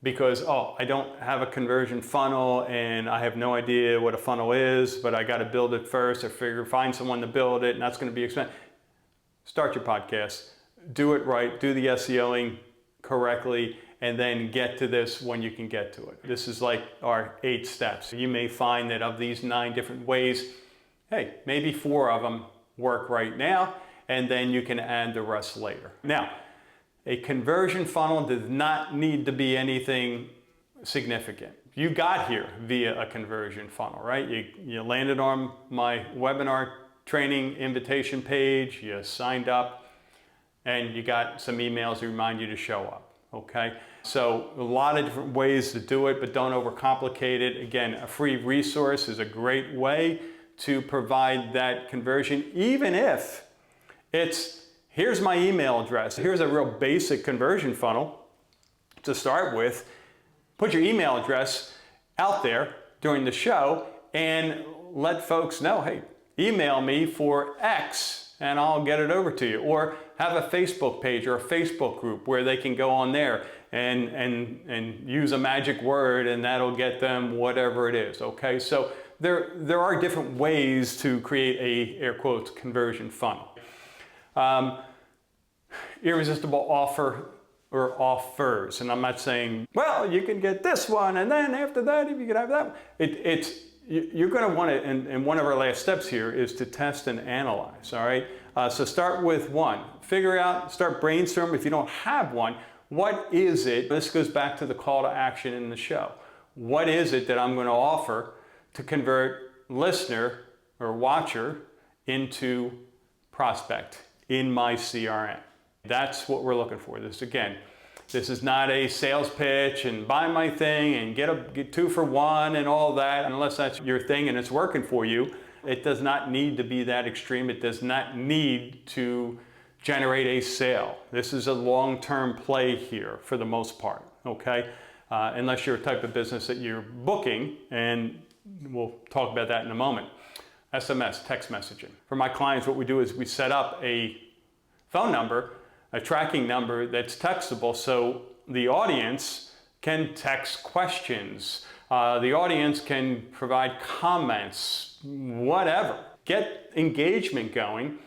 because, oh, I don't have a conversion funnel and I have no idea what a funnel is, but I gotta build it first, or find someone to build it, and that's gonna be expensive. Start your podcast, do it right, do the SEOing correctly, and then get to this when you can get to it. This is like our 8 steps. You may find that of these 9 different ways, hey, maybe 4 of them work right now, and then you can add the rest later. Now, a conversion funnel does not need to be anything significant. You got here via a conversion funnel, right? You landed on my webinar training invitation page, you signed up, and you got some emails that remind you to show up, okay? So a lot of different ways to do it, but don't overcomplicate it. Again, a free resource is a great way to provide that conversion, even if it's, here's my email address. Here's a real basic conversion funnel to start with. Put your email address out there during the show and let folks know, hey, email me for X and I'll get it over to you. Or have a Facebook page or a Facebook group where they can go on there and use a magic word, and that'll get them whatever it is, okay? So there are different ways to create a, air quotes, conversion funnel. Irresistible offer or offers, and I'm not saying, well, you can get this one, and then after that, if you can have that one. You're going to want to, and one of our last steps here is to test and analyze, all right? So start with 1. Figure out, start brainstorming. If you don't have one, what is it? This goes back to the call to action in the show. What is it that I'm going to offer to convert listener or watcher into prospect, in my CRM. That's what we're looking for. This is not a sales pitch and buy my thing and get 2 for 1 and all that, unless that's your thing and it's working for you. It does not need to be that extreme. It does not need to generate a sale. This is a long-term play here for the most part, okay? Unless you're a type of business that you're booking, and we'll talk about that in a moment. SMS, text messaging. For my clients, what we do is we set up a phone number, a tracking number that's textable, so the audience can text questions. The audience can provide comments, whatever. Get engagement going.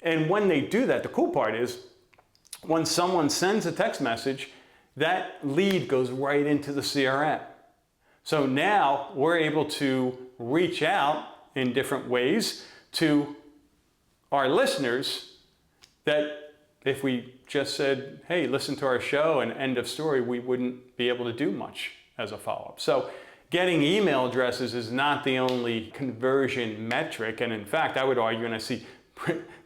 And when they do that, the cool part is when someone sends a text message, that lead goes right into the CRM. So now we're able to reach out in different ways to our listeners that if we just said, hey, listen to our show and end of story, we wouldn't be able to do much as a follow-up. So getting email addresses is not the only conversion metric. And in fact, I would argue, and I see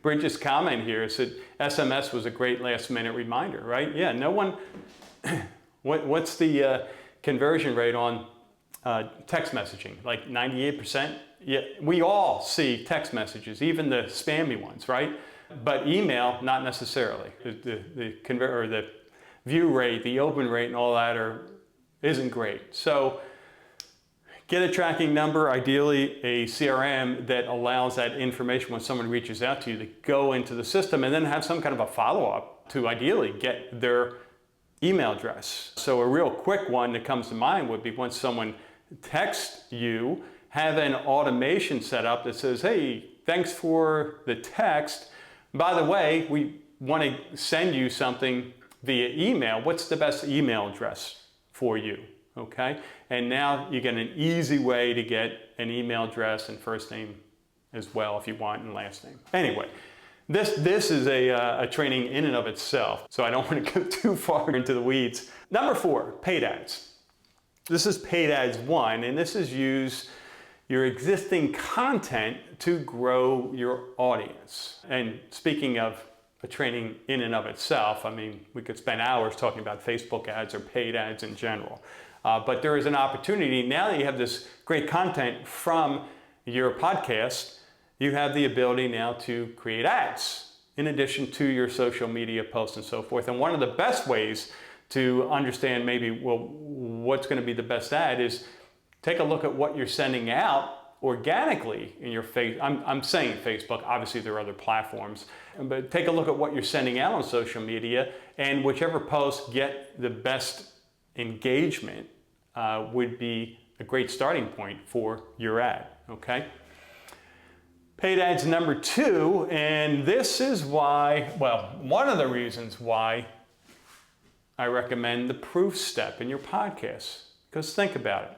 Bridget's comment here, said SMS was a great last minute reminder, right? Yeah, no one, what's the conversion rate on text messaging? Like 98%? Yeah, we all see text messages, even the spammy ones, right? But email, not necessarily. The view rate, the open rate and all that isn't great. So get a tracking number, ideally a CRM that allows that information when someone reaches out to you to go into the system, and then have some kind of a follow-up to ideally get their email address. So a real quick one that comes to mind would be when someone texts you, have an automation set up that says, hey, thanks for the text. By the way, we want to send you something via email. What's the best email address for you? Okay, and now you get an easy way to get an email address and first name as well if you want, and last name. Anyway, this is a training in and of itself, so I don't want to go too far into the weeds. Number 4, paid ads. This is paid ads 1, and this is use your existing content to grow your audience. And speaking of a training in and of itself, I mean, we could spend hours talking about Facebook ads or paid ads in general. But there is an opportunity, now that you have this great content from your podcast, you have the ability now to create ads in addition to your social media posts and so forth. And one of the best ways to understand maybe, well, what's going to be the best ad is take a look at what you're sending out organically in your I'm saying Facebook, obviously there are other platforms, but take a look at what you're sending out on social media, and whichever posts get the best engagement would be a great starting point for your ad, okay? Paid ads number 2, and this is why, well, one of the reasons why I recommend the proof step in your podcast. Because think about it.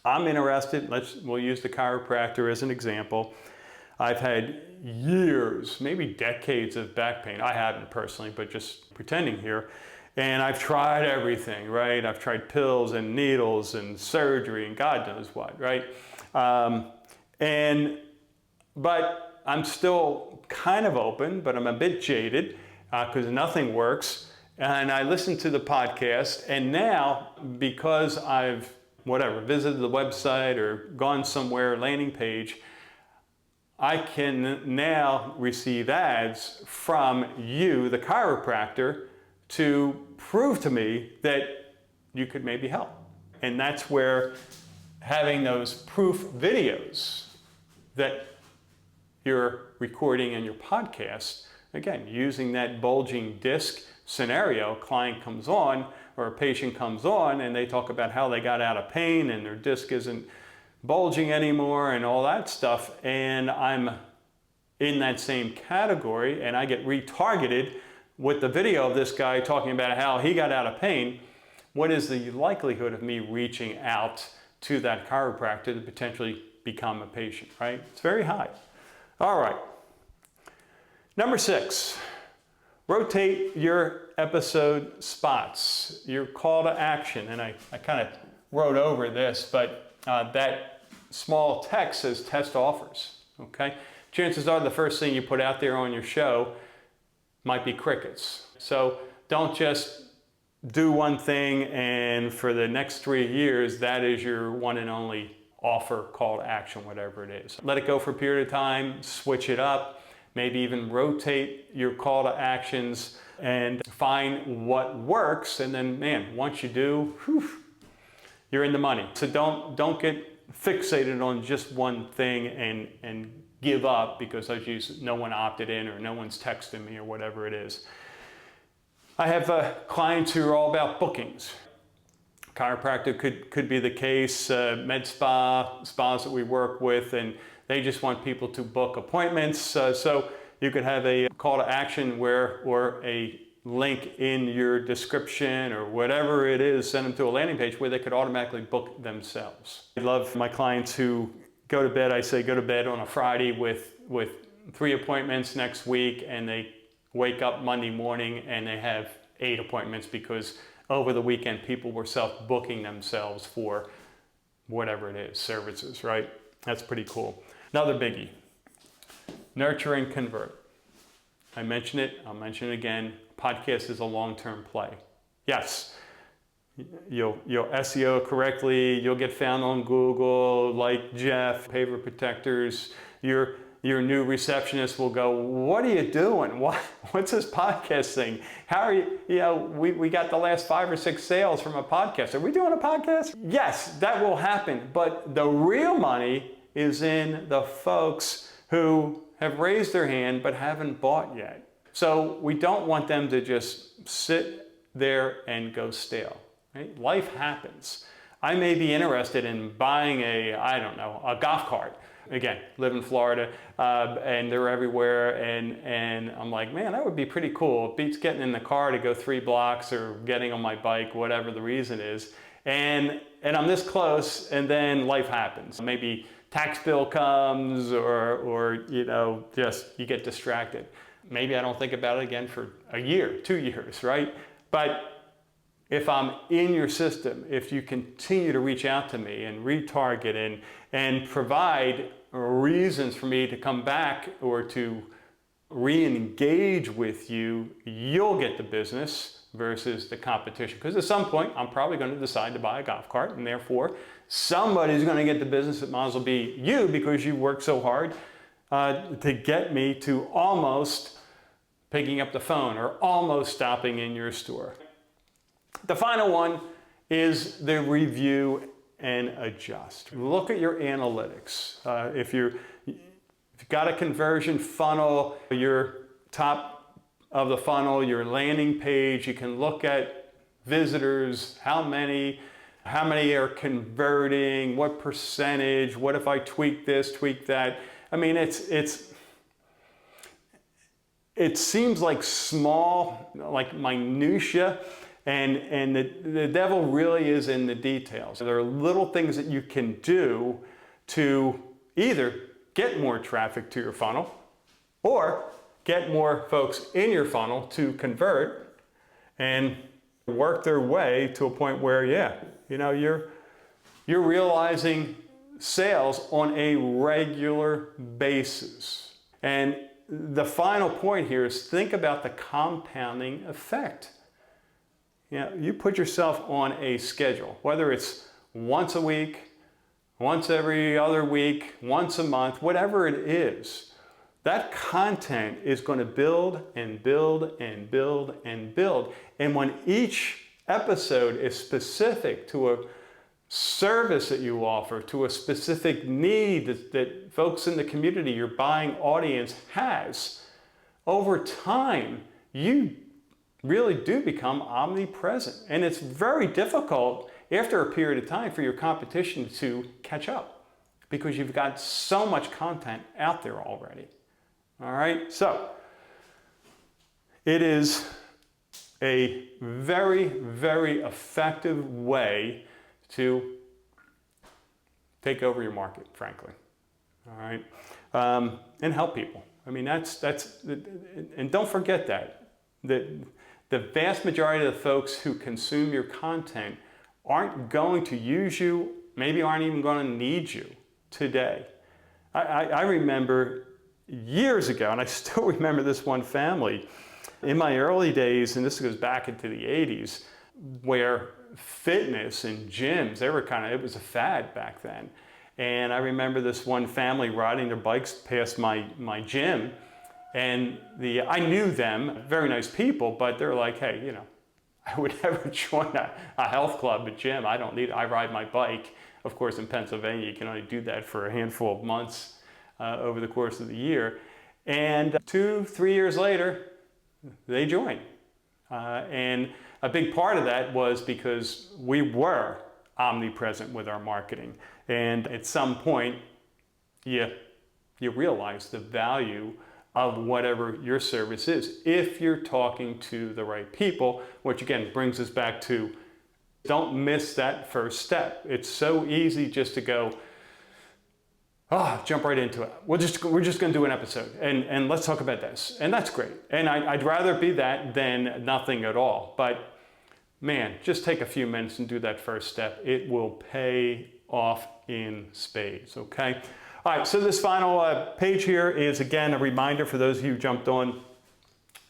I'm interested, we'll use the chiropractor as an example. I've had years, maybe decades of back pain. I haven't personally, but just pretending here. And I've tried everything, right? I've tried pills and needles and surgery and God knows what, right? But I'm still kind of open, but I'm a bit jaded because nothing works. And I listened to the podcast, and now because I've visited the website or gone somewhere, landing page, I can now receive ads from you, the chiropractor, to prove to me that you could maybe help. And that's where having those proof videos that you're recording in your podcast, again, using that bulging disc scenario, client comes on or a patient comes on and they talk about how they got out of pain and their disc isn't bulging anymore and all that stuff, and I'm in that same category and I get retargeted with the video of this guy talking about how he got out of pain. What is the likelihood of me reaching out to that chiropractor to potentially become a patient, right? It's very high. All right. Number 6, rotate your episode spots, your call to action. And I kind of wrote over this, but that small text says test offers, okay? chances are the first thing you put out there on your show might be crickets. So don't just do one thing and for the next 3 years, that is your one and only offer, call to action, whatever it is. Let it go for a period of time, switch it up, maybe even rotate your call to actions and find what works. And then, man, once you do, whew, you're in the money. So don't get fixated on just one thing and give up because no one opted in or no one's texting me or whatever it is. I have clients who are all about bookings. Chiropractic could be the case, med spas that we work with, and they just want people to book appointments. So you could have a call to action or a link in your description or whatever it is, send them to a landing page where they could automatically book themselves. I love my clients who go to bed, I say go to bed on a Friday with 3 appointments next week, and they wake up Monday morning and they have 8 appointments because over the weekend people were self-booking themselves for whatever it is, services, right? That's pretty cool. Another biggie, nurture and convert. I mentioned it, I'll mention it again. Podcast is a long-term play. Yes, you'll SEO correctly, you'll get found on Google like Jeff, paver protectors. Your new receptionist will go, what are you doing? What's this podcast thing? How are you, we got the last 5 or 6 sales from a podcast. Are we doing a podcast? Yes, that will happen. But the real money is in the folks who have raised their hand but haven't bought yet. So we don't want them to just sit there and go stale. Right? Life happens. I may be interested in buying a golf cart. Again, live in Florida, and they're everywhere, and I'm like, man, that would be pretty cool. It beats getting in the car to go 3 blocks or getting on my bike, whatever the reason is. And I'm this close, and then life happens. Maybe tax bill comes, or just you get distracted. Maybe I don't think about it again for a year, 2 years, right? But if I'm in your system, if you continue to reach out to me and retarget and provide reasons for me to come back or to re-engage with you, you'll get the business versus the competition. Because at some point, I'm probably going to decide to buy a golf cart, and therefore, somebody's going to get the business. It might as well be you because you worked so hard to get me to almost picking up the phone or almost stopping in your store. The final one is the review and adjust. Look at your analytics. If you've got a conversion funnel, your top of the funnel, your landing page, you can look at visitors, how many are converting, what percentage, what if I tweak this, tweak that. I mean, it seems like small, like minutia, and the devil really is in the details. There are little things that you can do to either get more traffic to your funnel or get more folks in your funnel to convert and work their way to a point where, you're realizing sales on a regular basis. And the final point here is think about the compounding effect. You put yourself on a schedule, whether it's once a week, once every other week, once a month, whatever it is. That content is going to build and build and build and build. And when each episode is specific to a service that you offer, to a specific need that folks in the community, your buying audience has, over time, you really do become omnipresent. And it's very difficult after a period of time for your competition to catch up because you've got so much content out there already. All right, so it is a very, very effective way to take over your market, frankly. All right, and help people. I mean, that's and don't forget that the vast majority of the folks who consume your content aren't going to use you, maybe aren't even going to need you today. I remember years ago, and I still remember this one family in my early days, and this goes back into the 80s, where fitness and gyms, it was a fad back then. And I remember this one family riding their bikes past my gym, and I knew them, very nice people, but they're like, hey, you know, I would never join a health club, a gym. I ride my bike. Of course, in Pennsylvania, you can only do that for a handful of months over the course of the year. And 2-3 years later, they joined. And a big part of that was because we were omnipresent with our marketing. And at some point, you realize the value of whatever your service is if you're talking to the right people, which again brings us back to don't miss that first step. It's so easy just to go, jump right into it. We're just going to do an episode and let's talk about this. And that's great. And I'd rather be that than nothing at all. But man, just take a few minutes and do that first step. It will pay off in spades, okay? All right, so this final page here is, again, a reminder for those of you who jumped on.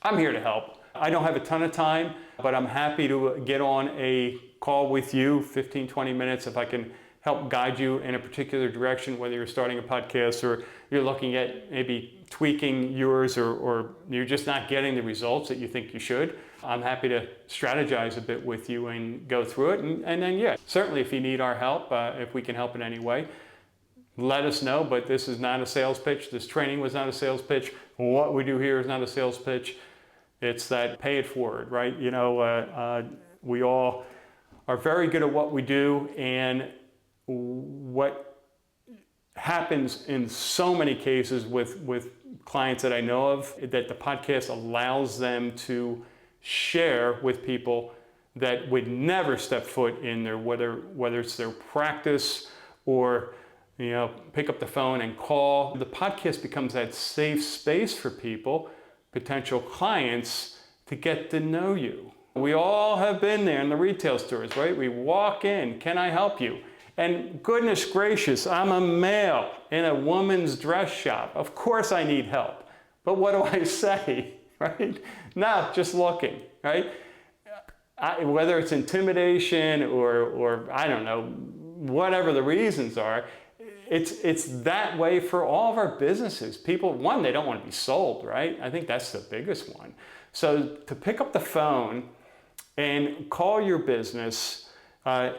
I'm here to help. I don't have a ton of time, but I'm happy to get on a call with you, 15, 20 minutes, if I can help guide you in a particular direction, whether you're starting a podcast or you're looking at maybe tweaking yours or you're just not getting the results that you think you should. I'm happy to strategize a bit with you and go through it. And then, yeah, certainly if you need our help, if we can help in any way, let us know. But this is not a sales pitch. This training was not a sales pitch. What we do here is not a sales pitch. It's that pay it forward, right? You know, we all are very good at what we do, and what happens in so many cases with clients that I know of, that the podcast allows them to share with people that would never step foot in there, whether it's their practice or, you know, pick up the phone and call. The podcast becomes that safe space for people, potential clients, to get to know you. We all have been there in the retail stores, right? We walk in, can I help you? And goodness gracious, I'm a male in a woman's dress shop. Of course I need help. But what do I say, right? No, just looking, right? Whether it's intimidation or I don't know, whatever the reasons are, it's that way for all of our businesses. People, one, they don't want to be sold, right? I think that's the biggest one. So to pick up the phone and call your business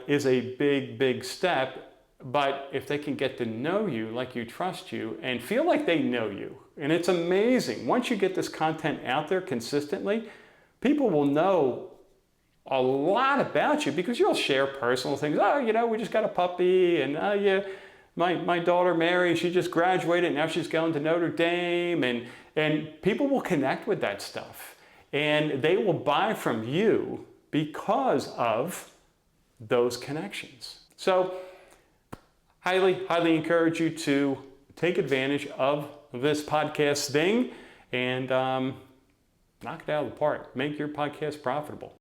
is a big, big step. But if they can get to know you, like you trust you, and feel like they know you, and it's amazing. Once you get this content out there consistently, people will know a lot about you because you'll share personal things. Oh, you know, we just got a puppy, and oh yeah, my daughter Mary, she just graduated, now she's going to Notre Dame, and people will connect with that stuff. And they will buy from you because of those connections. So highly, highly encourage you to take advantage of this podcast thing and knock it out of the park. Make your podcast profitable.